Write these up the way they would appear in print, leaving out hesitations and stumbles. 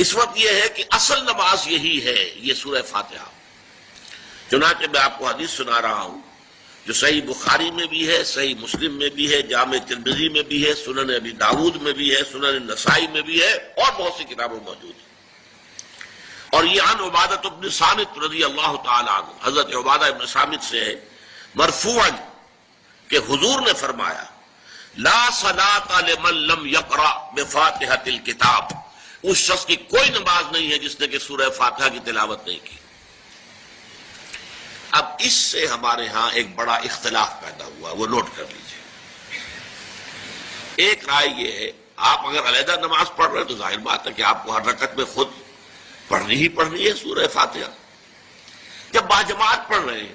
اس وقت یہ ہے کہ اصل نماز یہی ہے، یہ سورہ فاتحہ۔ چنانچہ میں آپ کو حدیث سنا رہا ہوں جو صحیح بخاری میں بھی ہے، صحیح مسلم میں بھی ہے، جامع ترمذی میں بھی ہے، سنن ابی داؤد میں بھی ہے، سنن نسائی میں بھی ہے، اور بہت سی کتابوں میں موجود ہے۔ اور یہ عن عبادہ بن صامت رضی اللہ تعالی عنہ، حضرت عبادہ بن صامت سے ہے مرفوعا کہ حضور نے فرمایا لا صلاۃ لمن لم یقرأ بفاتحۃ الکتاب، اس شخص کی کوئی نماز نہیں ہے جس نے کہ سورہ فاتحہ کی تلاوت نہیں کی۔ اب اس سے ہمارے ہاں ایک بڑا اختلاف پیدا ہوا، وہ نوٹ کر لیجئے۔ ایک رائے یہ ہے آپ اگر علیحدہ نماز پڑھ رہے ہیں تو ظاہر بات ہے کہ آپ کو ہر رکعت میں خود پڑھنی ہی پڑھنی ہے سورہ فاتحہ۔ جب باجماعت پڑھ رہے ہیں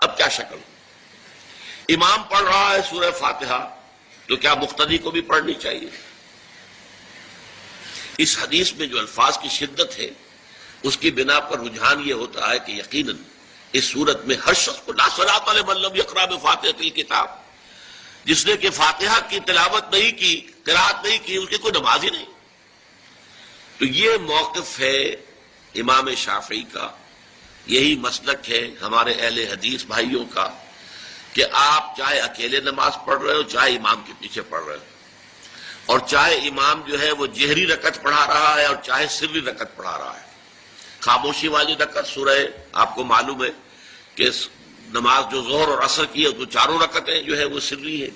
اب کیا شکل، امام پڑھ رہا ہے سورہ فاتحہ تو کیا مقتدی کو بھی پڑھنی چاہیے؟ اس حدیث میں جو الفاظ کی شدت ہے اس کی بنا پر رجحان یہ ہوتا ہے کہ یقیناً اس صورت میں ہر شخص کو لا صلاۃ لمن لم یقرأ بفاتحۃ الکتاب، جس نے کہ فاتحہ کی تلاوت نہیں کی، قرأت نہیں کی، اس کی کوئی نماز ہی نہیں۔ تو یہ موقف ہے امام شافعی کا، یہی مسلک ہے ہمارے اہل حدیث بھائیوں کا کہ آپ چاہے اکیلے نماز پڑھ رہے ہو، چاہے امام کے پیچھے پڑھ رہے ہو، اور چاہے امام جو ہے وہ جہری رکعت پڑھا رہا ہے اور چاہے سری رکعت پڑھا رہا ہے۔ خاموشی والی رکعت سورہ آپ کو معلوم ہے کہ نماز جو ظہر اور عصر کی ہے تو چاروں رکعتیں جو ہے وہ سری ہے،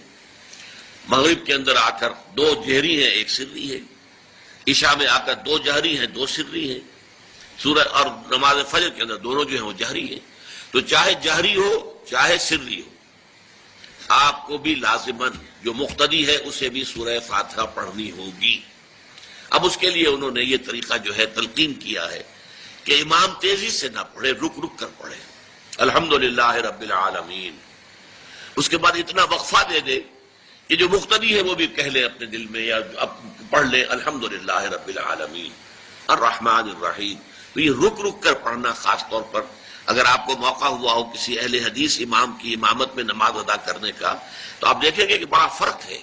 مغرب کے اندر آ کر دو جہری ہیں ایک سری ہے، عشاء میں آ کر دو جہری ہیں دو سری ہیں، سورہ اور نماز فجر کے اندر دونوں جو ہیں وہ جہری ہیں۔ تو چاہے جہری ہو چاہے سری ہو، آپ کو بھی لازماً جو مقتدی ہے اسے بھی سورہ فاتحہ پڑھنی ہوگی۔ اب اس کے لیے انہوں نے یہ طریقہ جو ہے تلقین کیا ہے کہ امام تیزی سے نہ پڑھے، رک رک کر پڑھے الحمدللہ رب العالمین، اس کے بعد اتنا وقفہ دے دے کہ جو مقتدی ہے وہ بھی کہہ لے اپنے دل میں یا اب پڑھ لے الحمدللہ رب العالمین الرحمن الرحیم۔ تو یہ رک رک کر پڑھنا، خاص طور پر اگر آپ کو موقع ہوا ہو کسی اہل حدیث امام کی امامت میں نماز ادا کرنے کا تو آپ دیکھیں گے کہ بڑا فرق ہے۔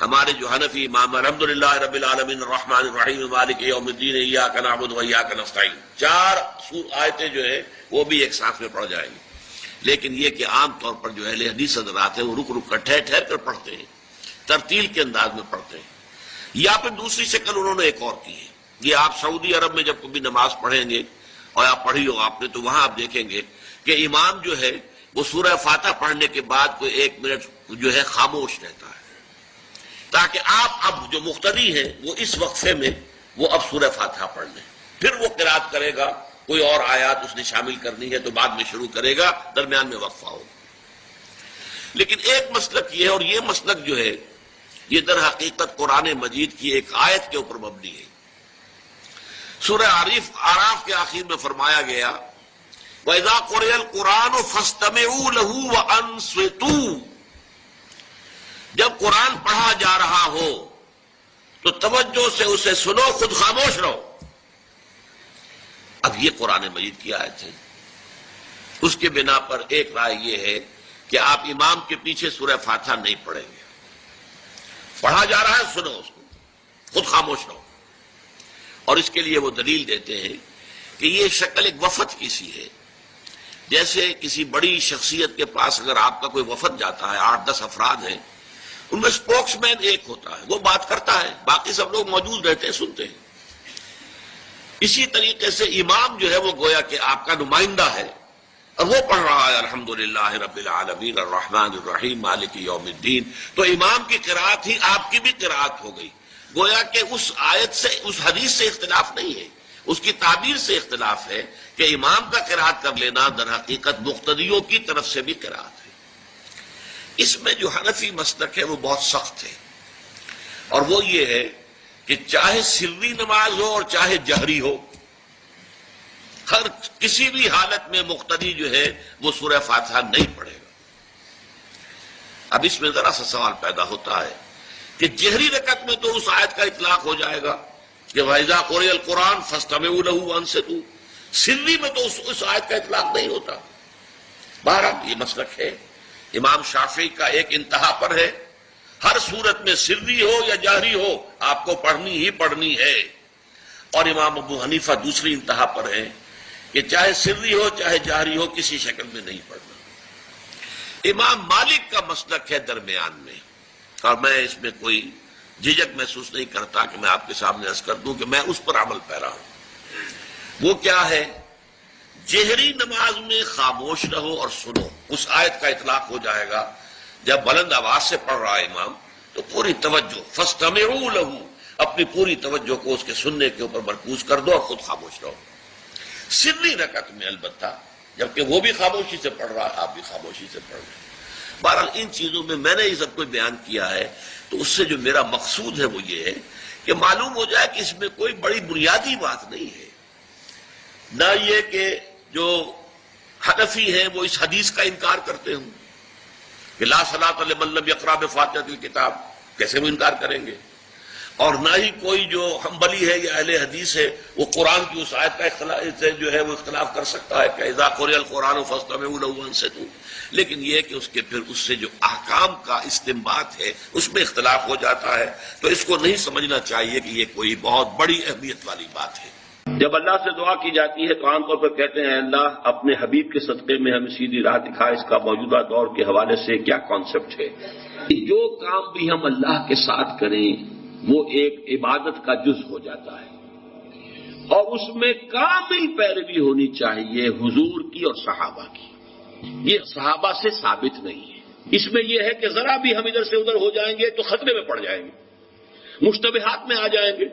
ہمارے جو حنفی امام الحمدللہ رب العالمین الرحمن الرحیم مالک یوم الدین ایاک نعبد و ایاک نستعین، چار آیتیں جو ہیں وہ بھی ایک ساتھ میں پڑھ جائیں گی، لیکن یہ کہ عام طور پر جو اہل حدیث حضرات ہیں وہ رک رک کر ٹھہر ٹھہر کر پڑھتے ہیں، ترتیل کے انداز میں پڑھتے ہیں۔ یا پھر دوسری شکل انہوں نے ایک اور کی ہے، یہ آپ سعودی عرب میں جب کبھی نماز پڑھیں گے اور آپ پڑھی ہو آپ نے تو وہاں آپ دیکھیں گے کہ امام جو ہے وہ سورہ فاتحہ پڑھنے کے بعد کوئی 1 منٹ جو ہے خاموش رہتا ہے تاکہ آپ اب جو مقتدی ہیں وہ اس وقفے میں وہ اب سورہ فاتحہ پڑھ لیں، پھر وہ قرات کرے گا، کوئی اور آیات اس نے شامل کرنی ہے تو بعد میں شروع کرے گا، درمیان میں وقفہ ہوگا۔ لیکن ایک مسلک یہ ہے، اور یہ مسلک جو ہے یہ در حقیقت قرآن مجید کی ایک آیت کے اوپر مبنی ہے۔ سورہ اعراف کے آخر میں فرمایا گیا وَإِذَا قُرِئَ الْقُرْآنُ فَاسْتَمِعُوا لَهُ وَأَنصِتُوا، جب قرآن پڑھا جا رہا ہو تو توجہ سے اسے سنو، خود خاموش رہو۔ اب یہ قرآن مجید کی آیت ہے، اس کے بنا پر ایک رائے یہ ہے کہ آپ امام کے پیچھے سورہ فاتحہ نہیں پڑھیں گے، پڑھا جا رہا ہے سنو اس کو، خود خاموش رہو۔ اور اس کے لیے وہ دلیل دیتے ہیں کہ یہ شکل ایک وفد کی سی ہے، جیسے کسی بڑی شخصیت کے پاس اگر آپ کا کوئی وفد جاتا ہے، 8-10 افراد ہیں، ان میں اسپوکس مین ایک ہوتا ہے، وہ بات کرتا ہے، باقی سب لوگ موجود رہتے ہیں، سنتے ہیں۔ اسی طریقے سے امام جو ہے وہ گویا کہ آپ کا نمائندہ ہے اور وہ پڑھ رہا ہے الحمدللہ رب العالمین الرحمن الرحیم مالک یوم الدین، تو امام کی قرات ہی آپ کی بھی قرات ہو گئی۔ گویا کہ اس آیت سے، اس حدیث سے اختلاف نہیں ہے، اس کی تعبیر سے اختلاف ہے کہ امام کا قرات کر لینا در حقیقت مقتدیوں کی طرف سے بھی قرات ہے۔ اس میں جو حنفی مسلک ہے وہ بہت سخت ہے، اور وہ یہ ہے کہ چاہے سری نماز ہو اور چاہے جہری ہو، ہر کسی بھی حالت میں مقتدی جو ہے وہ سورہ فاتحہ نہیں پڑھے گا۔ اب اس میں ذرا سا سوال پیدا ہوتا ہے کہ جہری رکعت میں تو اس آیت کا اطلاق ہو جائے گا کہ وَإِذَا قُرِئَ الْقُرْآنُ فَاسْتَمِعُوا لَهُ وَأَنصِتُوا، سری میں تو اس آیت کا اطلاق نہیں ہوتا۔ بہرحال یہ مسلک ہے امام شافعی کا، ایک انتہا پر ہے، ہر صورت میں سری ہو یا جہری ہو آپ کو پڑھنی ہی پڑھنی ہے۔ اور امام ابو حنیفہ دوسری انتہا پر ہیں کہ چاہے سری ہو چاہے جہری ہو کسی شکل میں نہیں پڑھنا۔ امام مالک کا مسلک ہے درمیان میں، اور میں اس میں کوئی جھجک محسوس نہیں کرتا کہ میں آپ کے سامنے عرض کر دوں کہ میں اس پر عمل پیرا ہوں۔ وہ کیا ہے؟ جہری نماز میں خاموش رہو اور سنو۔ اس آیت کا اطلاق ہو جائے گا جب بلند آواز سے پڑھ رہا ہے امام تو پوری توجہ، فاستمعوا لہ، اپنی پوری توجہ کو اس کے سننے کے اوپر مرکوز کر دو اور خود خاموش رہو۔ سری رکعت میں البتہ جبکہ وہ بھی خاموشی سے پڑھ رہا ہے، آپ بھی خاموشی سے پڑھ رہے ہیں۔ بہرحال ان چیزوں میں میں نے یہ سب کو بیان کیا ہے تو اس سے جو میرا مقصود ہے وہ یہ ہے کہ معلوم ہو جائے کہ اس میں کوئی بڑی بنیادی بات نہیں ہے، نہ یہ کہ جو حنفی ہیں وہ اس حدیث کا انکار کرتے ہوں کہ لا صلاۃ لمن لم یقرأ بفاتحۃ الکتاب، کیسے وہ انکار کریں گے؟ اور نہ ہی کوئی جو حنبلی ہے یا اہل حدیث ہے وہ قرآن کی اس آیت کا اختلاف سے جو ہے وہ اختلاف کر سکتا ہے کہ اذا قرئ القرآن فاستمعوا لہ وانصتوا، لیکن یہ کہ اس کے پھر اس سے جو احکام کا استنباط ہے اس میں اختلاف ہو جاتا ہے، تو اس کو نہیں سمجھنا چاہیے کہ یہ کوئی بہت بڑی اہمیت والی بات ہے۔ جب اللہ سے دعا کی جاتی ہے تو عام طور پر کہتے ہیں اللہ اپنے حبیب کے صدقے میں ہمیں سیدھی راہ دکھا، اس کا موجودہ دور کے حوالے سے کیا کانسیپٹ ہے؟ جو کام بھی ہم اللہ کے ساتھ کریں وہ ایک عبادت کا جز ہو جاتا ہے، اور اس میں کامل پیروی ہونی چاہیے حضور کی اور صحابہ کی۔ یہ صحابہ سے ثابت نہیں ہے، اس میں یہ ہے کہ ذرا بھی ہم ادھر سے ادھر ہو جائیں گے تو خطرے میں پڑ جائیں گے، مشتبہات میں آ جائیں گے۔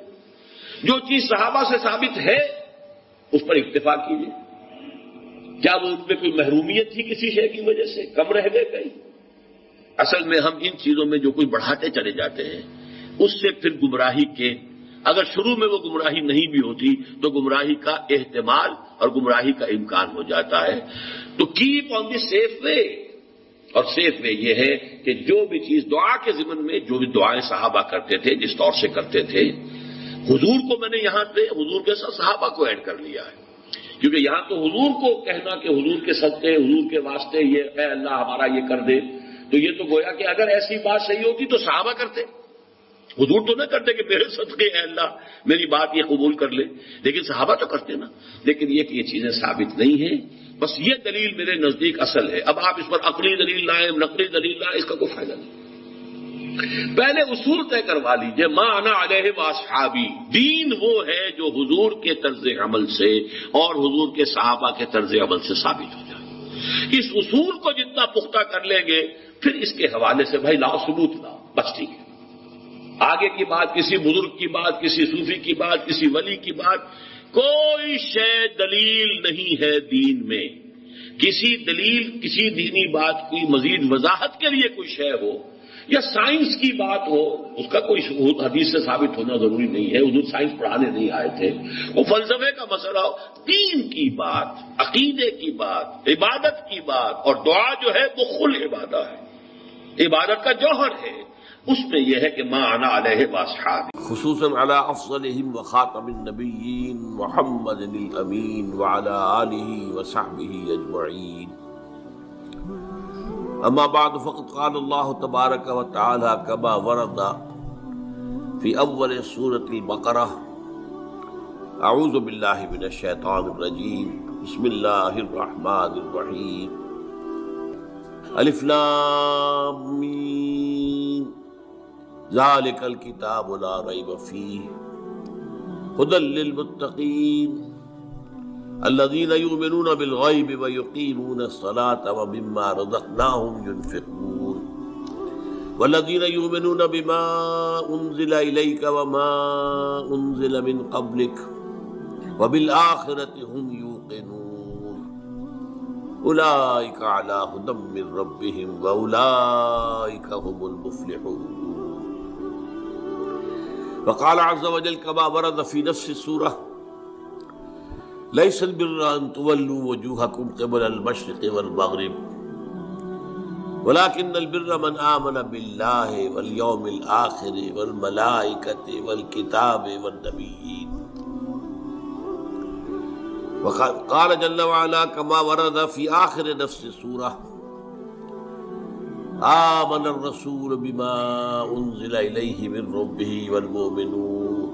جو چیز صحابہ سے ثابت ہے اس پر اکتفا کیجیے۔ کیا وہ ان پہ کوئی محرومیت تھی کسی شے کی وجہ سے؟ کم رہ گئے کہیں؟ اصل میں ہم ان چیزوں میں جو کوئی بڑھاتے چلے جاتے ہیں اس سے پھر گمراہی کے، اگر شروع میں وہ گمراہی نہیں بھی ہوتی تو گمراہی کا احتمال اور گمراہی کا امکان ہو جاتا ہے۔ تو کیپ آن دی سیف وے، اور سیف وے یہ ہے کہ جو بھی چیز دعا کے ضمن میں جو بھی دعائیں صحابہ کرتے تھے جس طور سے کرتے تھے، حضور کو میں نے یہاں پہ حضور کے ساتھ صحابہ کو ایڈ کر لیا ہے، کیونکہ یہاں تو حضور کو کہنا کہ حضور کے صدقے حضور کے واسطے یہ اے اللہ ہمارا یہ کر دے، تو یہ تو گویا کہ اگر ایسی بات صحیح ہوتی تو صحابہ کرتے، حضور تو نہ کرتے کہ میرے صدقے اے اللہ میری بات یہ قبول کر لے، لیکن صحابہ تو کرتے نا۔ لیکن یہ کہ یہ چیزیں ثابت نہیں ہیں، بس یہ دلیل میرے نزدیک اصل ہے۔ اب آپ اس پر عقلی دلیل لائیں نقلی دلیل لائیں، اس کا کوئی فائدہ نہیں۔ پہلے اصول طے کروا لیجئے، ما انا علیہ واصحابی، دین وہ ہے جو حضور کے طرز عمل سے اور حضور کے صحابہ کے طرز عمل سے ثابت ہو جائے۔ اس اصول کو جتنا پختہ کر لیں گے پھر اس کے حوالے سے بھائی لاؤ ثبوت لاؤ، بس ٹھیک ہے۔ آگے کی بات، کسی بزرگ کی بات، کسی صوفی کی بات، کسی ولی کی بات، کوئی شے دلیل نہیں ہے دین میں۔ کسی دلیل، کسی دینی بات کی مزید وضاحت کے لیے کوئی شے ہو یا سائنس کی بات ہو، اس کا کوئی حدیث سے ثابت ہونا ضروری نہیں ہے، حضور سائنس پڑھانے نہیں آئے تھے۔ وہ فلسفے کا مسئلہ ہو، دین کی بات، عقیدے کی بات، عبادت کی بات، اور دعا جو ہے وہ خل عبادت ہے، عبادت کا جوہر ہے، اس میں یہ ہے کہ ما انا علیہ واصحابی، خصوصاً علی افضلہم وخاتم النبیین محمد الامین وعلی آلہ وصحبہ اجمعین۔ اما بعد فقد قال اللہ تبارک وتعالی كما ورد فی اول سورة البقرہ، اعوذ باللہ من الشیطان الرجیم، بسم اللہ الرحمن الرحیم، الف لام میم، ذالک الکتاب لا ریب فیہ ھدی للمتقین الذین یؤمنون بالغیب ویقیمون الصلاة ومما رزقناہم ینفقون والذین یؤمنون بما انزل الیک وما انزل من قبلک وبالآخرۃ ھم یوقنون اولئک علی ھدی من ربہم واولئک ھم المفلحون۔ وقال عز وجل كما ورد في نفس السورة ليس البر أن تولوا وجوهكم قبل المشرق والمغرب ولكن البر من آمن بالله واليوم الآخر والملائكة والكتاب والنبيين۔ وقال جل وعلا كما ورد في آخر نفس السورة آمن الرسول بما انزل الیہ من ربہ والمؤمنون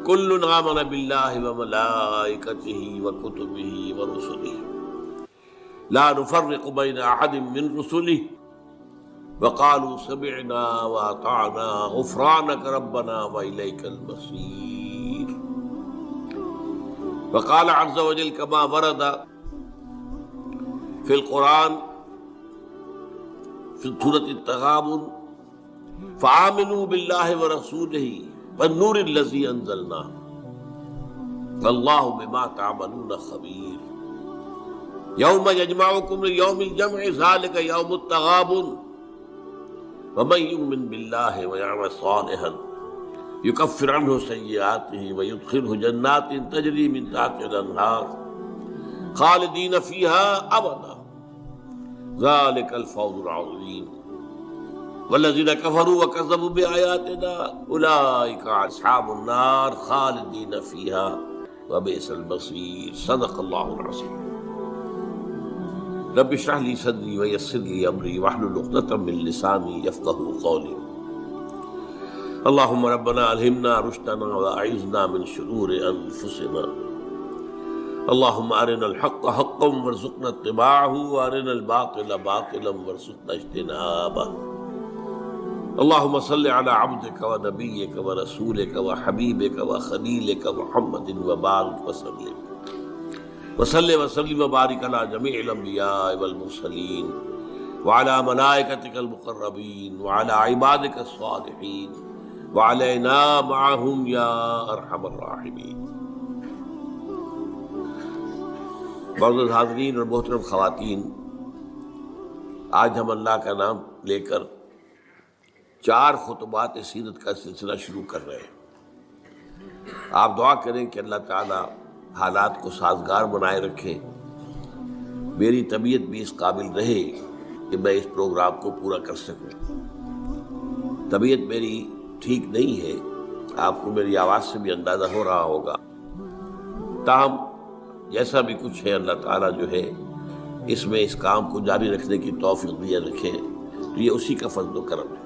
كل آمن بالله وملائكته وكتبه ورسله لا نفرق بين أحد من رسله وقالوا سمعنا وأطعنا غفرانك ربنا وإليك المصير. وقال عز وجل كما ورد في القرآن في سورة التغابن فآمنوا بالله ورسوله والنور الذي أنزلنا والله بما تعملون خبير. يوم يجمعكم ليوم الجمع ذلك يوم التغابن ومن يؤمن بالله ويعمل صالحا يكفر عنه سيئاته ويدخله جنات تجري من تحتها الأنهار خالدين فيها أبدا ذلك الفوز العظيم. والذين كفروا وكذبوا بآياتنا أولئك أصحاب النار خالدين فيها وبئس المصير. صدق الله العظيم. رب اشرح لي صدري ويسر لي أمري واحلل عقدة من لساني يفقهوا قولي. اللهم ربنا ألهمنا رشدنا وأعذنا من شرور أنفسنا. اللهم أرنا الحق حقا وارزقنا اتباعه وأرنا الباطل باطلا وارزقنا اجتنابه. اللهم صل على عبدك ونبيك ورسولك وحبيبك وخليلك محمد وبارك وسلم وسلم وبارك على جميع الأنبياء والمرسلين وعلى ملائكتك المقربين وعلى عبادك الصالحين وعلينا معهم يا أرحم الراحمين. معزز حاضرین اور محترم خواتین، آج ہم اللہ کا نام لے کر 4 خطبات سیرت کا سلسلہ شروع کر رہے ہیں۔ آپ دعا کریں کہ اللہ تعالی حالات کو سازگار بنائے رکھے، میری طبیعت بھی اس قابل رہے کہ میں اس پروگرام کو پورا کر سکوں۔ طبیعت میری ٹھیک نہیں ہے، آپ کو میری آواز سے بھی اندازہ ہو رہا ہوگا، تاہم جیسا بھی کچھ ہے اللہ تعالیٰ جو ہے اس میں اس کام کو جاری رکھنے کی توفیق دیا رکھے، تو یہ اسی کا فضل و کرم ہے۔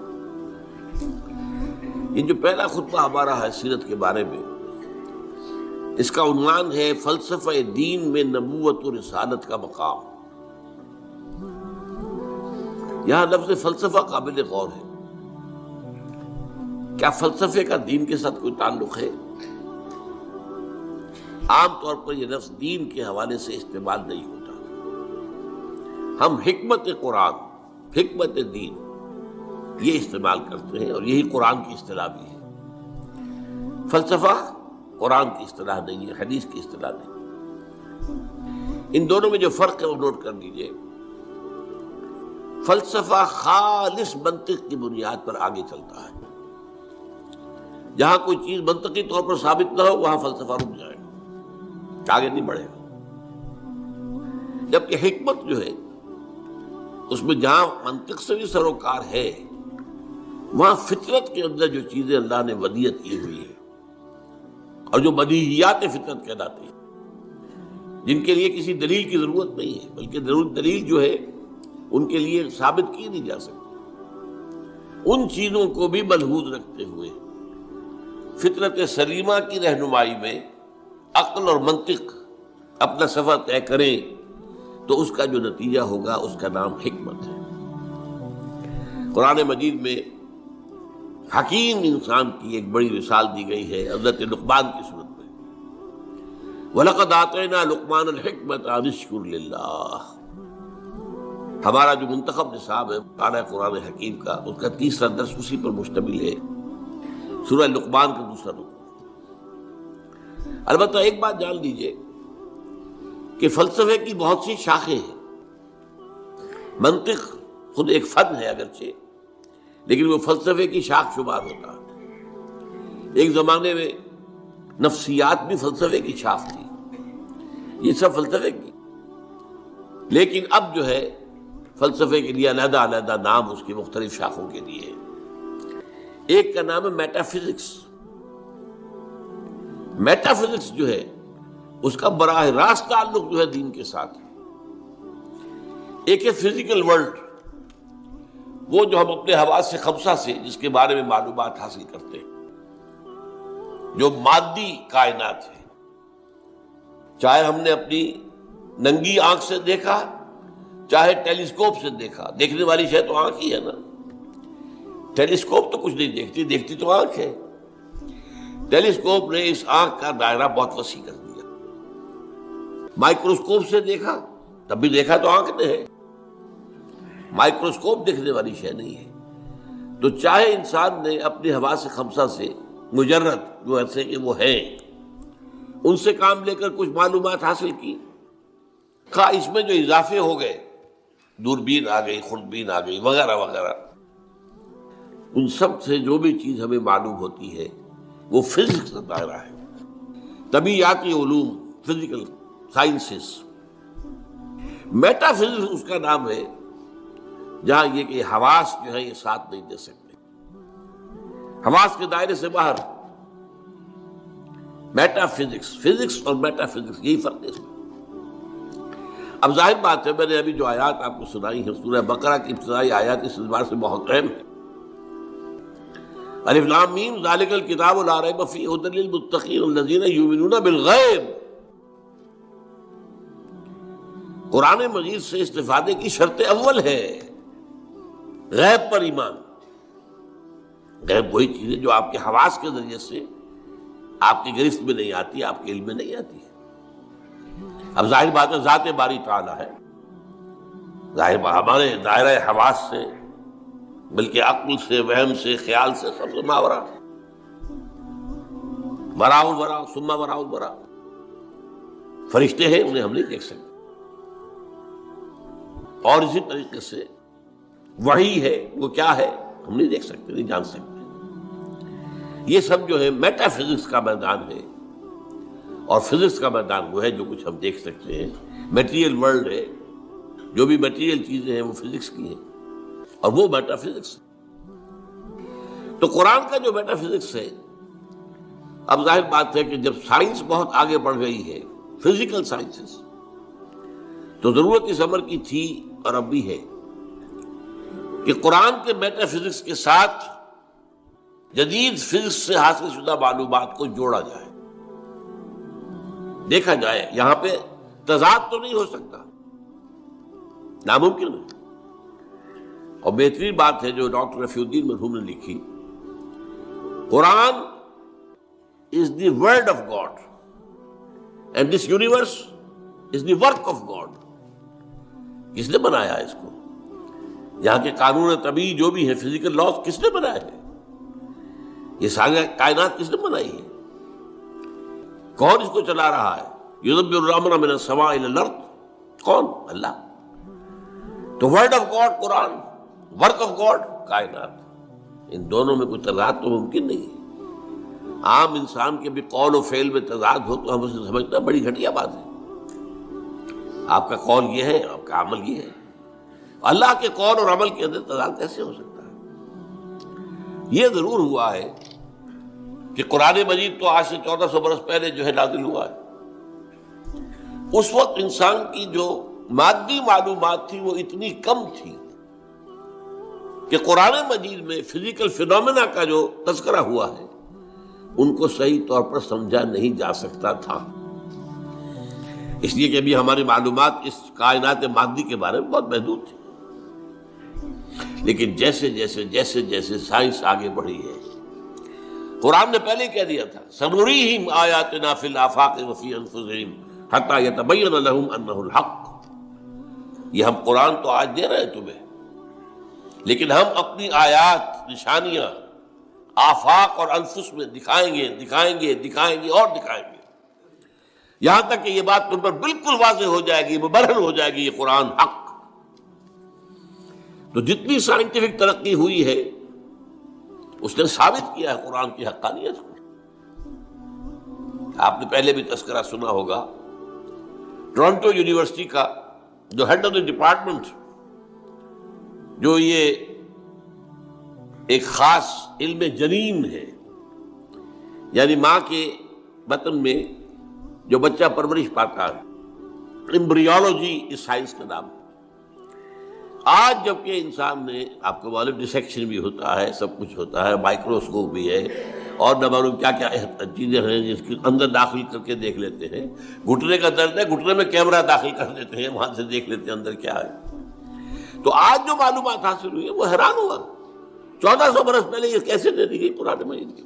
یہ جو پہلا خطبہ ہمارا ہے سیرت کے بارے میں، اس کا عنوان ہے فلسفہ دین میں نبوت و رسالت کا مقام۔ یہاں لفظ فلسفہ قابل غور ہے۔ کیا فلسفے کا دین کے ساتھ کوئی تعلق ہے؟ عام طور پر یہ لفظ دین کے حوالے سے استعمال نہیں ہوتا۔ ہم حکمت قرآن، حکمت دین یہ استعمال کرتے ہیں، اور یہی قرآن کی اصطلاح بھی ہے۔ فلسفہ قرآن کی اصطلاح نہیں ہے، حدیث کی اصطلاح نہیں۔ ان دونوں میں جو فرق ہے وہ نوٹ کر لیجئے۔ فلسفہ خالص منطق کی بنیاد پر آگے چلتا ہے۔ جہاں کوئی چیز منطقی طور پر ثابت نہ ہو وہاں فلسفہ رک جائے، آگے نہیں بڑھے گا۔ جبکہ حکمت جو ہے اس میں جہاں منطق سے بھی سروکار ہے، وہاں فطرت کے اندر جو چیزیں اللہ نے ودیعت کی ہوئی ہے، اور جو بدیہیات فطرت کہلاتی ہیں، جن کے لیے کسی دلیل کی ضرورت نہیں ہے، بلکہ دلیل جو ہے ان کے لیے ثابت کی نہیں جا سکتی، ان چیزوں کو بھی ملحوظ رکھتے ہوئے فطرت سلیمہ کی رہنمائی میں عقل اور منطق اپنا سفر طے کریں تو اس کا جو نتیجہ ہوگا اس کا نام حکمت ہے۔ قرآن مجید میں حکیم انسان کی ایک بڑی مثال دی گئی ہے حضرت لقمان کی صورت میں۔ وَلَقَدْ آتَيْنَا لُقْمَانَ الْحِكْمَةَ أَنِ اشْكُرْ لِلَّهِ۔ ہمارا جو منتخب نصاب ہے مطالعہ قرآن حکیم کا، اس کا 3 درس اسی پر مشتمل ہے، سورہ لقمان کا 2 رکوع۔ البتہ ایک بات جان لیجئے کہ فلسفے کی بہت سی شاخیں ہیں۔ منطق خود ایک فن ہے اگرچہ، لیکن وہ فلسفے کی شاخ شمار ہوتا ہے۔ ایک زمانے میں نفسیات بھی فلسفے کی شاخ تھی، یہ سب فلسفے کی، لیکن اب جو ہے فلسفے کے لیے علیحدہ علیحدہ نام اس کی مختلف شاخوں کے لیے ہے۔ ایک کا نام ہے میٹا فزکس۔ میٹا فزکس جو ہے اس کا براہ راست تعلق جو ہے دین کے ساتھ۔ ایک ہے فزیکل ورلڈ، وہ جو ہم اپنے حواس سے خمسہ سے جس کے بارے میں معلومات حاصل کرتے ہیں۔ جو مادی کائنات ہے، چاہے ہم نے اپنی ننگی آنکھ سے دیکھا، چاہے ٹیلیسکوپ سے دیکھا، دیکھنے والی شے تو آنکھ ہی ہے نا، ٹیلیسکوپ تو کچھ نہیں دیکھتی، دیکھتی تو آنکھ ہے۔ ٹیلیسکوپ نے اس آنکھ کا دائرہ بہت وسیع کر دیا، مائکروسکوپ سے دیکھا تب بھی دیکھا تو آنکھ نے ہے، مائکروسکوپ دیکھنے والی شے نہیں ہے۔ تو چاہے انسان نے اپنے حواس خمسہ سے مجرد جو ایسے کہ وہ ہیں ان سے کام لے کر کچھ معلومات حاصل کی، خواہ اس میں جو اضافے ہو گئے، دوربین آ گئی، خوردبین آ گئی، وغیرہ وغیرہ، ان سب سے جو بھی چیز ہمیں معلوم ہوتی ہے وہ فزکس کا دائرہ ہے، طبیعیاتی علوم، فزیکل سائنسز۔ میٹا فزکس اس کا نام ہے جہاں یہ کہ حواس جو ہے یہ ساتھ نہیں دے سکتے، حواس کے دائرے سے باہر۔ میٹا فزکس، فزکس اور میٹا فزکس یہی فرق ہے اس میں۔ اب ظاہر بات ہے، میں نے ابھی جو آیات آپ کو سنائی ہیں سورہ بقرہ کی ابتدائی آیات اس اعتبار سے بہت اہم ہے۔ الف لام میم ذالک الکتاب لا ریب فیہ ھدی للمتقین الذین یؤمنون بالغیب۔ قرآن مجید سے استفادے کی شرط اول ہے غیب پر ایمان۔ غیب وہی چیز ہے جو آپ کے حواس کے ذریعے سے آپ کی گرفت میں نہیں آتی، آپ کے علم میں نہیں آتی ہے۔ اب ظاہر بات ہے ذات باری تعالیٰ ہے، ظاہر ہمارے دائرہ حواس سے بلکہ عقل سے، وہم سے، خیال سے سب سے ماورا، وراء الورا ثم وراء الورا۔ فرشتے ہیں، انہیں ہم نہیں دیکھ سکتے، اور اسی طریقے سے وحی ہے، وہ کیا ہے ہم نہیں دیکھ سکتے، نہیں جان سکتے۔ یہ سب جو ہے میٹا فزکس کا میدان ہے، اور فزکس کا میدان وہ ہے جو کچھ ہم دیکھ سکتے ہیں، میٹیریل ورلڈ ہے، جو بھی میٹیریل چیزیں ہیں وہ فزکس کی ہیں، اور وہ میٹا فزکس ہے۔ تو قرآن کا جو میٹا فزکس ہے، اب ظاہر بات ہے کہ جب سائنس بہت آگے بڑھ گئی ہے، فزیکل سائنسز، تو ضرورت اس امر کی تھی اور اب بھی ہے کہ قرآن کے میٹا فزکس کے ساتھ جدید فزکس سے حاصل شدہ معلومات کو جوڑا جائے، دیکھا جائے۔ یہاں پہ تضاد تو نہیں ہو سکتا، ناممکن ہے۔ اور بہترین بات ہے جو ڈاکٹر رفیع الدین مرحوم نے لکھی، قرآن is the word of God and this universe is the work of God۔ کس نے بنایا اس کو؟ یہاں کے قانون طبیعی جو بھی ہیں، فزیکل لاز، کس نے بنائے ہیں؟ یہ ساری کائنات کس نے بنائی ہے؟ کون اس کو چلا رہا ہے؟ یدبر الامر من السماء الی الارض، کون؟ اللہ۔ تو word of God Quran, work of God کائنات، ان دونوں میں کوئی تضاد تو ممکن نہیں ہے۔ عام انسان کے بھی قول و فعل میں تضاد ہو تو ہم اسے سمجھنا بڑی گھٹیا بات ہے۔ آپ کا قول یہ ہے، آپ کا عمل یہ ہے، اللہ کے قول اور عمل کے اندر تضاد کیسے ہو سکتا ہے؟ یہ ضرور ہوا ہے کہ قرآن مجید تو آج سے 1400 برس پہلے جو ہے نازل ہوا ہے، اس وقت انسان کی جو مادی معلومات تھی وہ اتنی کم تھی کہ قرآن مجید میں فزیکل فینومینا کا جو تذکرہ ہوا ہے ان کو صحیح طور پر سمجھا نہیں جا سکتا تھا، اس لیے کہ ابھی ہماری معلومات اس کائنات مادی کے بارے میں بہت محدود تھی۔ لیکن جیسے جیسے جیسے جیسے سائنس آگے بڑھی ہے، قرآن نے پہلے کہہ دیا تھا سنریہم آیاتنا فی الآفاق وفی انفسہم حتی یتبین لہم انہ الحق۔ یہ ہم قرآن تو آج دے رہے ہیں تمہیں، لیکن ہم اپنی آیات، نشانیاں آفاق اور انفس میں دکھائیں گے، دکھائیں گے، دکھائیں گے اور دکھائیں گے، یہاں تک کہ یہ بات تم پر بالکل واضح ہو جائے گی، مبرہن ہو جائے گی، یہ قرآن حق۔ تو جتنی سائنٹیفک ترقی ہوئی ہے اس نے ثابت کیا ہے قرآن کی حقانیت کو۔ آپ نے پہلے بھی تذکرہ سنا ہوگا، ٹورنٹو یونیورسٹی کا جو ہیڈ آف دی ڈپارٹمنٹ، جو یہ ایک خاص علم جنین ہے، یعنی ماں کے بطن میں جو بچہ پرورش پاتا ہے، ایمبریولوجی اس سائنس کا نام ہے۔ آج جبکہ انسان نے، آپ کو معلوم ڈسیکشن بھی ہوتا ہے، سب کچھ ہوتا ہے، مائکروسکوپ بھی ہے اور نہ معلوم کیا کیا چیزیں ہیں جس کے اندر داخل کر کے دیکھ لیتے ہیں. گھٹنے کا درد ہے، گھٹنے میں کیمرہ داخل کر دیتے ہیں، وہاں سے دیکھ لیتے ہیں اندر کیا ہے. تو آج جو معلومات حاصل ہوئی ہے وہ حیران ہوا. 1400 برس پہلے یہ کیسے دے دی گئی قرآن مجید کی؟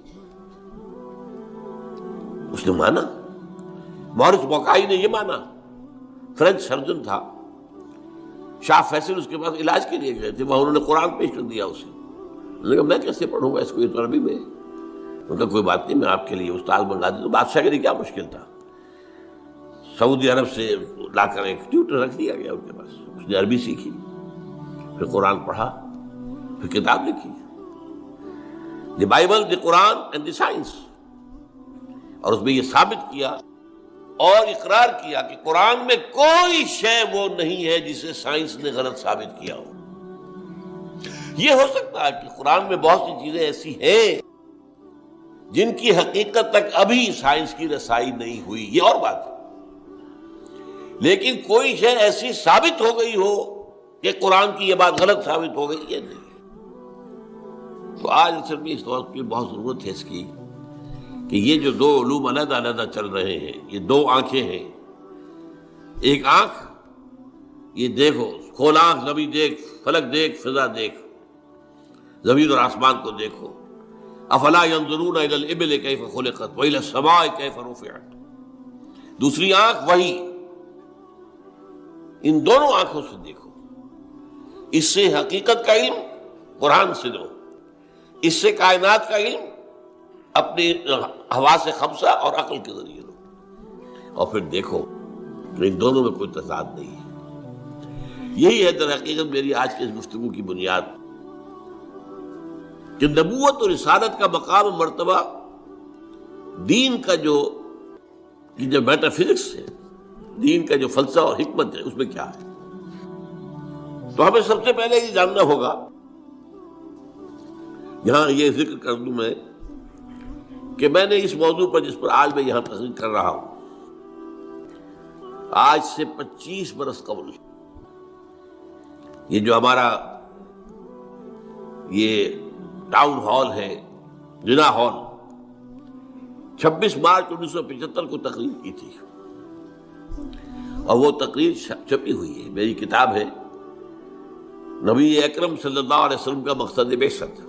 اس نے مانا. مورس بوکائی نے یہ مانا، فرینچ سرجن تھا، شاہ فیصل اس کے پاس علاج کے لیے گئے تھے، وہاں انہوں نے قرآن پیش کر دیا اسے. انہوں نے کہا میں کیسے پڑھوں گا اس کو، یہ تو عربی میں ہے. ان کا کوئی بات نہیں، میں آپ کے لیے استاد منگا دوں. بادشاہ کے لیے کیا مشکل تھا، سعودی عرب سے لا کر ایک ٹیوٹر رکھ دیا گیا ان کے پاس. اس نے عربی سیکھی، پھر قرآن پڑھا، پھر کتاب لکھی، the Bible, the Quran and the science. اور اس میں یہ ثابت کیا اور اقرار کیا کہ قرآن میں کوئی شے وہ نہیں ہے جسے سائنس نے غلط ثابت کیا ہو. یہ ہو سکتا ہے کہ قرآن میں بہت سی چیزیں ایسی ہیں جن کی حقیقت تک ابھی سائنس کی رسائی نہیں ہوئی، یہ اور بات ہے. لیکن کوئی شے ایسی ثابت ہو گئی ہو کہ قرآن کی یہ بات غلط ثابت ہو گئی، یہ نہیں. تو آج اصل میں اس وقت کی بہت ضرورت ہے اس کی کہ یہ جو دو علوم علیحدہ علیحدہ چل رہے ہیں، یہ دو آنکھیں ہیں. ایک آنکھ یہ دیکھو، کھول آنکھ، زمین دیکھ، فلک دیکھ، فضا دیکھ، زمین اور آسمان کو دیکھو. افلا ينظرون الى الابل كيف خلقت والى السماء كيف رفعت. دوسری آنکھ وہی. ان دونوں آنکھوں سے دیکھو. اس سے حقیقت کا علم قرآن سے لو، اس سے کائنات کا علم اپنی حواس خمسہ اور عقل کے ذریعے لو، اور پھر دیکھو کہ ان دونوں میں کوئی تضاد نہیں ہے. یہی ہے در حقیقت میری آج کی اس گفتگو کی بنیاد، کہ نبوت اور رسالت کا مقام و مرتبہ دین کا جو میٹا فزکس ہے، دین کا جو فلسفہ اور حکمت ہے، اس میں کیا ہے. تو ہمیں سب سے پہلے یہ جاننا ہوگا، یہاں یہ ذکر کر دوں میں کہ میں نے اس موضوع پر جس پر آج میں یہاں تقریر کر رہا ہوں، آج سے 25 برس قبل یہ جو ہمارا یہ ٹاؤن ہال ہے، جنا ہال، 26 مارچ 1975 کو تقریر کی تھی، اور وہ تقریر چھپی ہوئی ہے. میری کتاب ہے نبی اکرم صلی اللہ علیہ وسلم کا مقصد بعثت.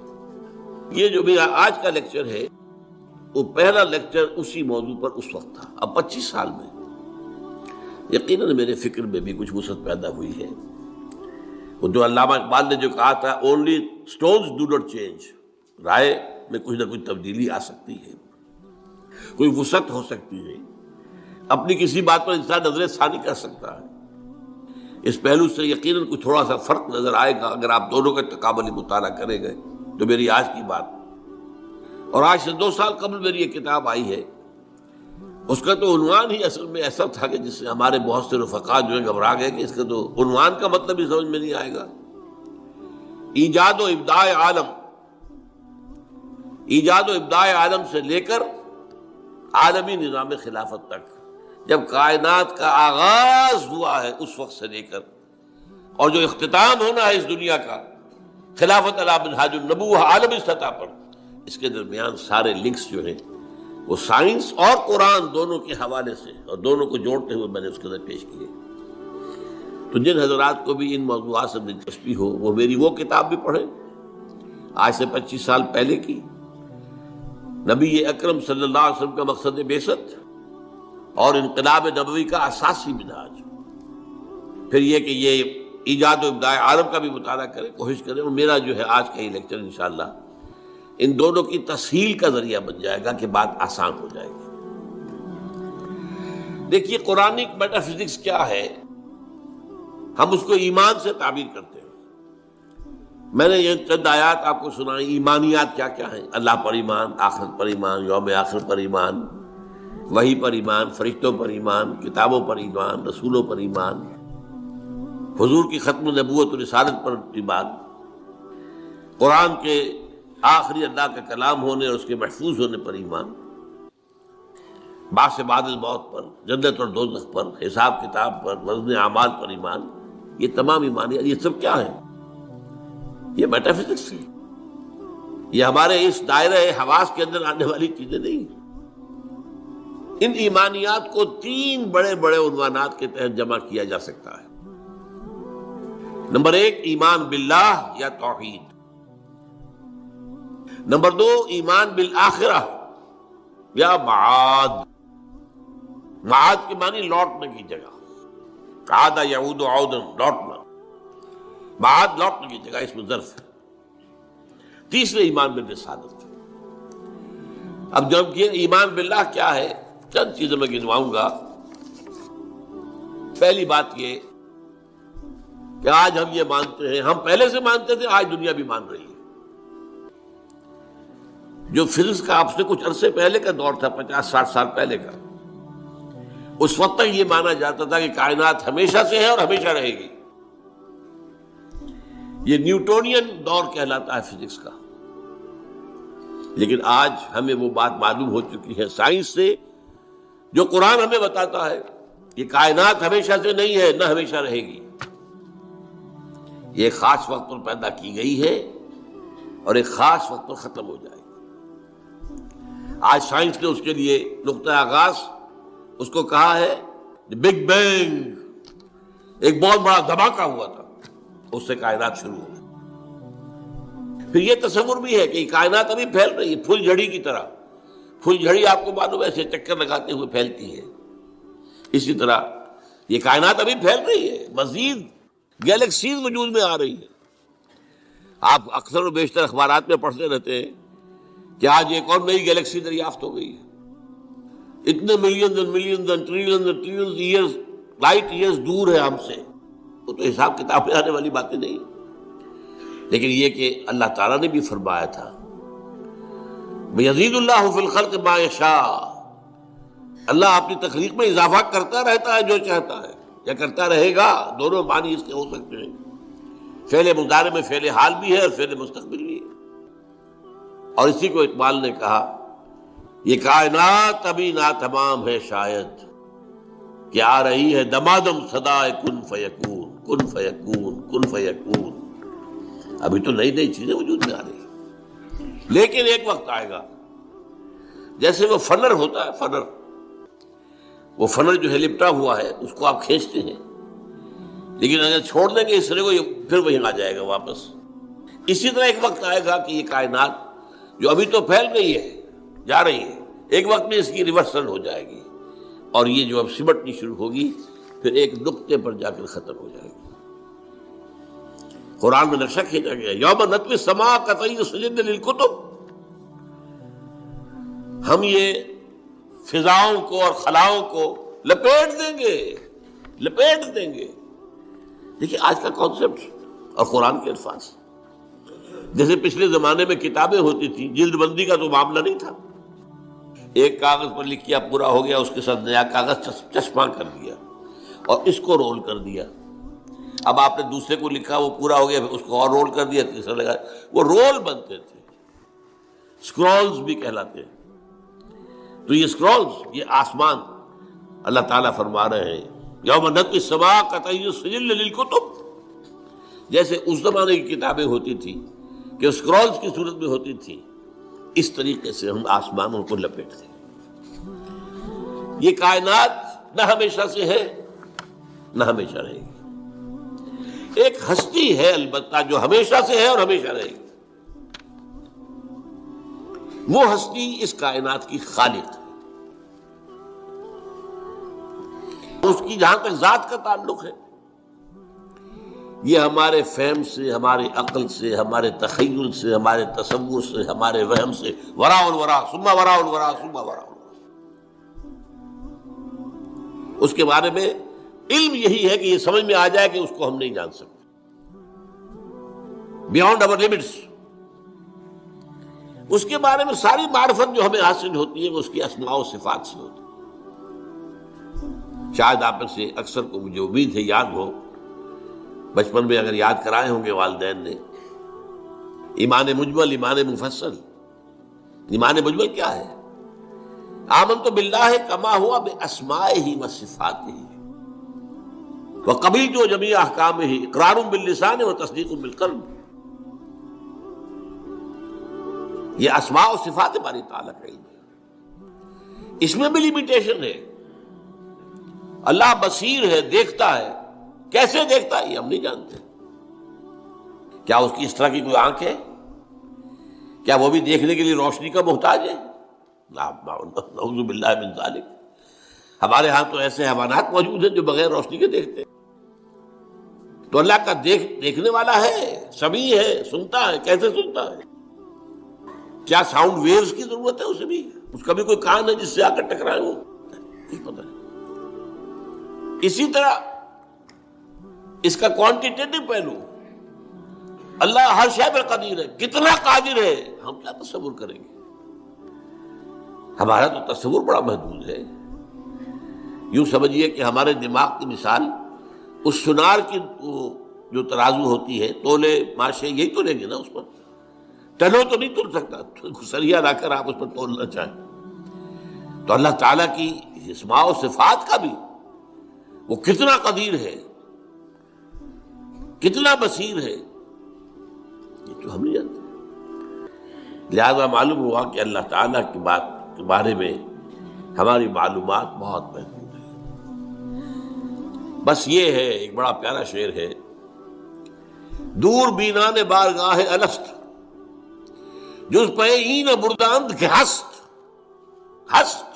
یہ جو میرا آج کا لیکچر ہے وہ پہلا لیکچر اسی موضوع پر اس وقت تھا. اب 25 سال میں یقیناً میرے فکر میں بھی کچھ وسعت پیدا ہوئی ہے. وہ جو علامہ اقبال نے جو کہا تھا، only stones do not change, رائے میں کچھ نہ کچھ تبدیلی آ سکتی ہے، کوئی وسعت ہو سکتی ہے، اپنی کسی بات پر انسان نظر ثانی کر سکتا ہے. اس پہلو سے یقیناً کچھ تھوڑا سا فرق نظر آئے گا اگر آپ دونوں کا تقابلی مطالعہ کریں گے. تو میری آج کی بات، اور آج سے 2 سال قبل میری یہ کتاب آئی ہے، اس کا تو عنوان ہی اصل میں ایسا تھا کہ جس سے ہمارے بہت سے رفقا جو ہیں گھبرا گئے کہ اس کا تو عنوان کا مطلب ہی سمجھ میں نہیں آئے گا. ایجاد و ابداع عالم، ایجاد و ابداع عالم سے لے کر عالمی نظام خلافت تک، جب کائنات کا آغاز ہوا ہے اس وقت سے لے کر اور جو اختتام ہونا ہے اس دنیا کا خلافت علی منہاج النبوہ عالمی سطح پر، اس کے درمیان سارے لنکس جو ہیں وہ سائنس اور قرآن دونوں کے حوالے سے اور دونوں کو جوڑتے ہوئے میں نے اس کے اندر پیش کیے. تو جن حضرات کو بھی ان موضوعات سے دلچسپی ہو وہ میری وہ کتاب بھی پڑھیں، آج سے 25 سال پہلے کی، نبی اکرم صلی اللہ علیہ وسلم کا مقصد بعثت اور انقلاب نبوی کا اساسی منہاج. پھر یہ کہ یہ ایجاد و ابداع عالم کا بھی مطالعہ کریں، کوشش کریں. اور میرا جو ہے آج کا یہ لیکچر انشاءاللہ ان دونوں کی تسہیل کا ذریعہ بن جائے گا کہ بات آسان ہو جائے گی. دیکھیے قرآنک میٹا فزکس کیا ہے، ہم اس کو ایمان سے تعبیر کرتے ہیں. میں نے یہ چند آیات آپ کو سنائی. ایمانیات کیا کیا ہیں؟ اللہ پر ایمان، آخرت پر ایمان، یوم آخر پر ایمان، وحی پر ایمان، فرشتوں پر ایمان، کتابوں پر ایمان، رسولوں پر ایمان، حضور کی ختم نبوت و رسالت پر ایمان، قرآن کے آخری اللہ کا کلام ہونے اور اس کے محفوظ ہونے پر ایمان، بعث بعد الموت پر، جنت اور دوزخ پر، حساب کتاب پر، وزن اعمال پر ایمان. یہ تمام ایمانیات، یہ سب کیا ہے؟ یہ میٹا فزکس ہے، یہ ہمارے اس دائرہ حواس کے اندر آنے والی چیزیں نہیں۔ ان ایمانیات کو 3 بڑے بڑے عنوانات کے تحت جمع کیا جا سکتا ہے۔ نمبر 1 ایمان باللہ یا توحید، نمبر 2 ایمان بالآخرہ یا معاد۔ معاد کے معنی لوٹنے کی جگہ، عاد یعود عودا، لوٹنا، معاد لوٹنے کی جگہ، اس میں ظرف ہے۔ تیسرے ایمان بالرسالت۔ اب جب یہ ایمان باللہ کیا ہے، چند چیزیں میں گنواؤں گا۔ پہلی بات یہ کہ آج ہم یہ مانتے ہیں، ہم پہلے سے مانتے تھے، آج دنیا بھی مان رہی ہے۔ جو فزکس کا آپ سے کچھ عرصے پہلے کا دور تھا، 50-60 سال پہلے کا، اس وقت تک یہ مانا جاتا تھا کہ کائنات ہمیشہ سے ہے اور ہمیشہ رہے گی۔ یہ نیوٹونین دور کہلاتا ہے فزکس کا۔ لیکن آج ہمیں وہ بات معلوم ہو چکی ہے سائنس سے، جو قرآن ہمیں بتاتا ہے، یہ کائنات ہمیشہ سے نہیں ہے، نہ ہمیشہ رہے گی۔ یہ ایک خاص وقت پر پیدا کی گئی ہے اور ایک خاص وقت پر ختم ہو جائے گی۔ آج سائنس نے اس کے لیے نقطہ آغاز اس کو کہا ہے بگ بینگ، ایک بہت بڑا دھماکہ ہوا تھا، اس سے کائنات شروع ہو گئی۔ پھر یہ تصور بھی ہے کہ کائنات ابھی پھیل رہی ہے، پھول جھڑی کی طرح۔ پھول جھڑی آپ کو معلوم ہے ایسے چکر لگاتے ہوئے پھیلتی ہے، اسی طرح یہ کائنات ابھی پھیل رہی ہے، مزید گیلیکسیز وجود میں آ رہی ہے۔ آپ اکثر و بیشتر اخبارات میں پڑھتے رہتے ہیں کہ آج ایک اور نئی گیلیکسی دریافت ہو گئی ہے، اتنے millions and millions and trillions and trillions years, light years دور ہے ہم سے۔ وہ تو حساب کتاب میں آنے والی باتیں نہیں، لیکن یہ کہ اللہ تعالیٰ نے بھی فرمایا تھا یزید اللہ فی الخلق ما یشاء، اللہ اپنی تخلیق میں اضافہ کرتا رہتا ہے جو چاہتا ہے، یا کرتا رہے گا، دونوں معنی اس کے ہو سکتے ہیں۔ فعل مضارع میں فعل حال بھی ہے اور فعل مستقبل بھی ہے۔ اور اسی کو اقبال نے کہا یہ کائنات ابھی ناتمام ہے شاید، کہ آ رہی ہے دمادم صدائے کن فیکون، کن فیکون، کن فیکون۔ ابھی تو نئی نئی چیزیں وجود میں آ رہی ہیں، لیکن ایک وقت آئے گا، جیسے وہ فنر ہوتا ہے، فنر، وہ فنر جو ہے لپٹا ہوا ہے، اس کو آپ کھینچتے ہیں، لیکن اگر چھوڑ دیں گے اس طرح کو، یہ پھر وہیں آ جائے گا واپس۔ اسی طرح ایک وقت آئے گا کہ یہ کائنات جو ابھی تو پھیل رہی ہے، جا رہی ہے، ایک وقت میں اس کی ریورسل ہو جائے گی، اور یہ جو اب سمٹنی شروع ہوگی، پھر ایک نقطے پر جا کر ختم ہو جائے گی۔ قرآن میں نقشہ کھینچا گیا، یوم نطوی السماء کطی السجل للکتب، ہم یہ فضاؤں کو اور خلاؤں کو لپیٹ دیں گے، لپیٹ دیں گے۔ دیکھیے آج کا کانسیپٹ اور قرآن کے الفاظ، جیسے پچھلے زمانے میں کتابیں ہوتی تھی، جلد بندی کا تو معاملہ نہیں تھا، ایک کاغذ پر لکھ کیا پورا ہو گیا، اس کے ساتھ نیا کاغذ چسپاں کر دیا اور اس کو رول کر دیا۔ اب آپ نے دوسرے کو لکھا، وہ پورا ہو گیا، پھر اس کو اور رول کر دیا، تیسرا لگا، وہ رول بنتے تھے، سکرولز بھی کہلاتے ہیں۔ تو یہ سکرولز، یہ آسمان، اللہ تعالیٰ فرما رہے ہیں یوم نطوی السماء کطی السجل للکتب، جیسے اس زمانے کی کتابیں ہوتی تھی کہ سکرولز کی صورت میں ہوتی تھی، اس طریقے سے ہم آسمانوں کو لپیٹتے ہیں۔ یہ کائنات نہ ہمیشہ سے ہے، نہ ہمیشہ رہے گی۔ ایک ہستی ہے البتہ جو ہمیشہ سے ہے اور ہمیشہ رہے گی، وہ ہستی اس کائنات کی خالق ہے۔ اس کی جہاں تک ذات کا تعلق ہے، یہ ہمارے فہم سے، ہمارے عقل سے، ہمارے تخیل سے، ہمارے تصور سے، ہمارے وہم سے وراء الورا ثم وراء الورا ثم وراء الورا، اس کے بارے میں علم یہی ہے کہ یہ سمجھ میں آ جائے کہ اس کو ہم نہیں جان سکتے، بیانڈ اور لمٹس۔ اس کے بارے میں ساری معرفت جو ہمیں حاصل ہوتی ہے وہ اس کی اسماء و صفات سے ہوتی ہے۔ شاید آپ میں سے اکثر کو مجھے امید ہے یاد ہو، بچپن میں اگر یاد کرائے ہوں گے والدین نے، ایمان مجمل، ایمان مفصل۔ ایمان مجمل کیا ہے؟ آمنت باللہ کما ہوا باسمائہ و صفاتہ، وقبیل جو جمیع احکام ہی اقرار باللسان و تصدیق بالقلب. یہ اسماء و صفات باری تعالیٰ کا علم ہے. اس میں بھی لمیٹیشن ہے. اللہ بصیر ہے، دیکھتا ہے. کیسے دیکھتا ہے یہ ہم نہیں جانتے. کیا اس کی اس طرح کی کوئی آنکھ ہے؟ کیا وہ بھی دیکھنے کے لیے روشنی کا محتاج ہے؟ نعوذ باللہ من ذالک. ہمارے ہاں تو ایسے حیوانات موجود ہیں جو بغیر روشنی کے دیکھتے ہیں. تو اللہ کا دیکھنے والا ہے، سمیع ہے، سنتا ہے. کیسے سنتا ہے؟ کیا ساؤنڈ ویوز کی ضرورت ہے اسے بھی؟ اس کا بھی کوئی کان ہے جس سے آ کر ٹکرائے وہ؟ نہیں پتہ نہیں. اسی طرح اس کا کوانٹیٹیو پہلو، اللہ ہر شے پر قدیر ہے. کتنا قادر ہے ہم کیا تصور کریں گے؟ ہمارا تو تصور بڑا محدود ہے. یوں سمجھیے کہ ہمارے دماغ کی مثال اس سنار کی جو ترازو ہوتی ہے، تولے ماشے یہی تو لیں گے نا اس پر. ٹنوں تو نہیں تول سکتا. سریا لا کر آپ اس پر تولنا چاہیں تو اللہ تعالیٰ کی اسماء و صفات کا بھی وہ کتنا قدیر ہے، کتنا بصیر ہے، یہ تو ہم نہیں جانتے. لہذا معلوم ہوا کہ اللہ تعالیٰ کی بات کے بارے میں ہماری معلومات بہت محدود ہیں. بس یہ ہے، ایک بڑا پیارا شعر ہے: دور بینان بارگاہ الست جز پہ این برداند کے ہست. ہست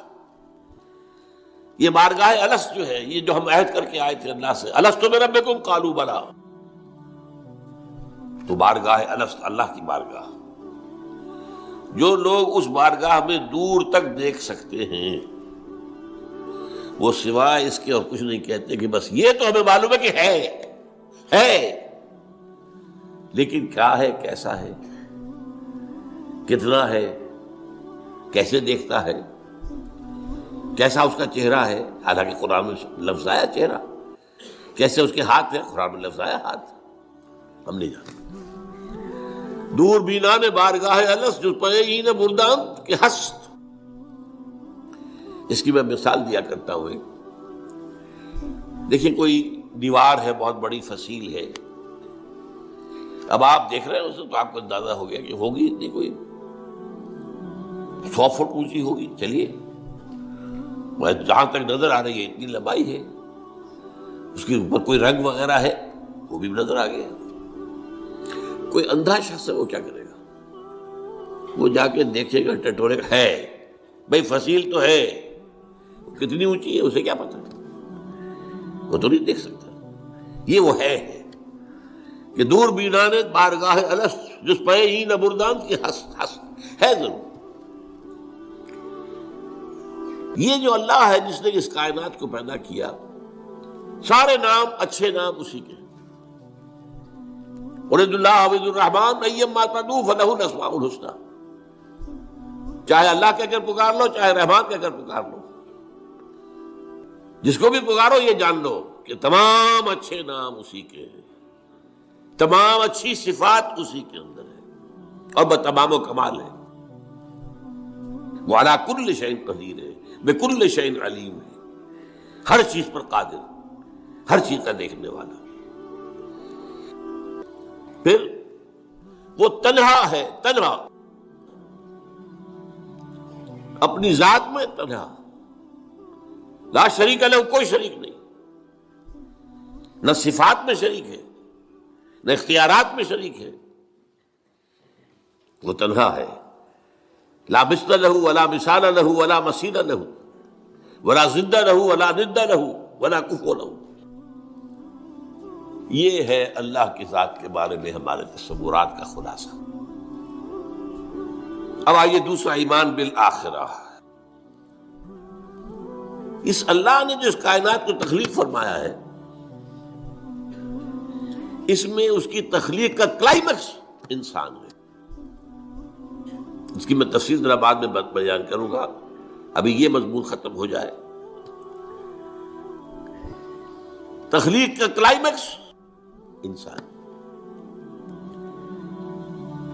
یہ بارگاہ الست جو ہے، یہ جو ہم عہد کر کے آئے تھے اللہ سے، الست بربکم قالوا بلی. تو بارگاہ الست اللہ کی بارگاہ، جو لوگ اس بارگاہ میں دور تک دیکھ سکتے ہیں وہ سوائے اس کے اور کچھ نہیں کہتے کہ بس یہ تو ہمیں معلوم ہے کہ ہے. لیکن کیا ہے، کیسا ہے، کتنا ہے، کیسے دیکھتا ہے، کیسا اس کا چہرہ ہے. حالانکہ قرآن میں لفظ آیا چہرہ. کیسے اس کے ہاتھ ہے، قرآن میں لفظ آیا ہاتھ. ہم نہیں جانتے. دور بینان بارگاہ الست جز پئین برداند کے ہست. اس کی میں مثال دیا کرتا ہوں. دیکھیں کوئی دیوار ہے، بہت بڑی فصیل ہے. اب آپ دیکھ رہے ہیں اسے تو آپ کو اندازہ ہو گیا کہ ہوگی اتنی کوئی 100 فٹ اونچی ہوگی. چلیے جہاں تک نظر آ رہی ہے اتنی لمبائی ہے. اس کے اوپر کوئی رنگ وغیرہ ہے وہ بھی نظر آ گیا. کوئی اندھا شخص ہے وہ کیا کرے گا؟ وہ جا کے دیکھے گا، ٹٹورے گا. ہے بھائی فصیل تو ہے، کتنی اونچی ہے اسے کیا پتا؟ وہ تو نہیں دیکھ سکتا. یہ وہ ہے کہ دور بینان بارگاہ الست جس پہ این برداند کی ہست ہے ضرور. یہ جو اللہ ہے جس نے اس کائنات کو پیدا کیا، سارے نام اچھے نام اسی کے. ارید اللہ عبد الرحمن ایما تدعو فلہ الاسماء الحسنی. چاہے اللہ کہہ کر پکار لو، چاہے رحمان کہہ کر پکار لو. جس کو بھی پکارو یہ جان لو کہ تمام اچھے نام اسی کے ہیں، تمام اچھی صفات اسی کے اندر ہے اور بتمام و کمال ہے. وہ علی کل شیء قدیر ہے، بکل شیء علیم ہے. ہر چیز پر قادر، ہر چیز کا دیکھنے والا. پھر وہ تنہا ہے، تنہا اپنی ذات میں تنہا، لا شریک لہ، کوئی شریک نہیں. نہ صفات میں شریک ہے، نہ اختیارات میں شریک ہے. وہ تنہا ہے. لا مثل لہ ولا مثال لہ ولا مثیل لہ ولا ضد لہ ولا ند لہ ولا کفو لہ. یہ ہے اللہ کی ذات کے بارے میں ہمارے تصورات کا خلاصہ. اب آئیے دوسرا، ایمان بالآخرہ. اس اللہ نے جو اس کائنات کو تخلیق فرمایا ہے، اس میں اس کی تخلیق کا کلائمیکس انسان ہے. اس کی میں تفصیل ذرا بعد میں بیان کروں گا، ابھی یہ مضمون ختم ہو جائے. تخلیق کا کلائمیکس انسان.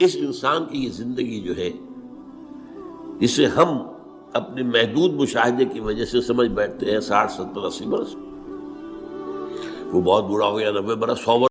اس انسان کی یہ زندگی جو ہے، جسے ہم اپنے محدود مشاہدے کی وجہ سے سمجھ بیٹھتے ہیں 60 70 80 برس، وہ بہت بوڑھا ہو گیا 90 برس 100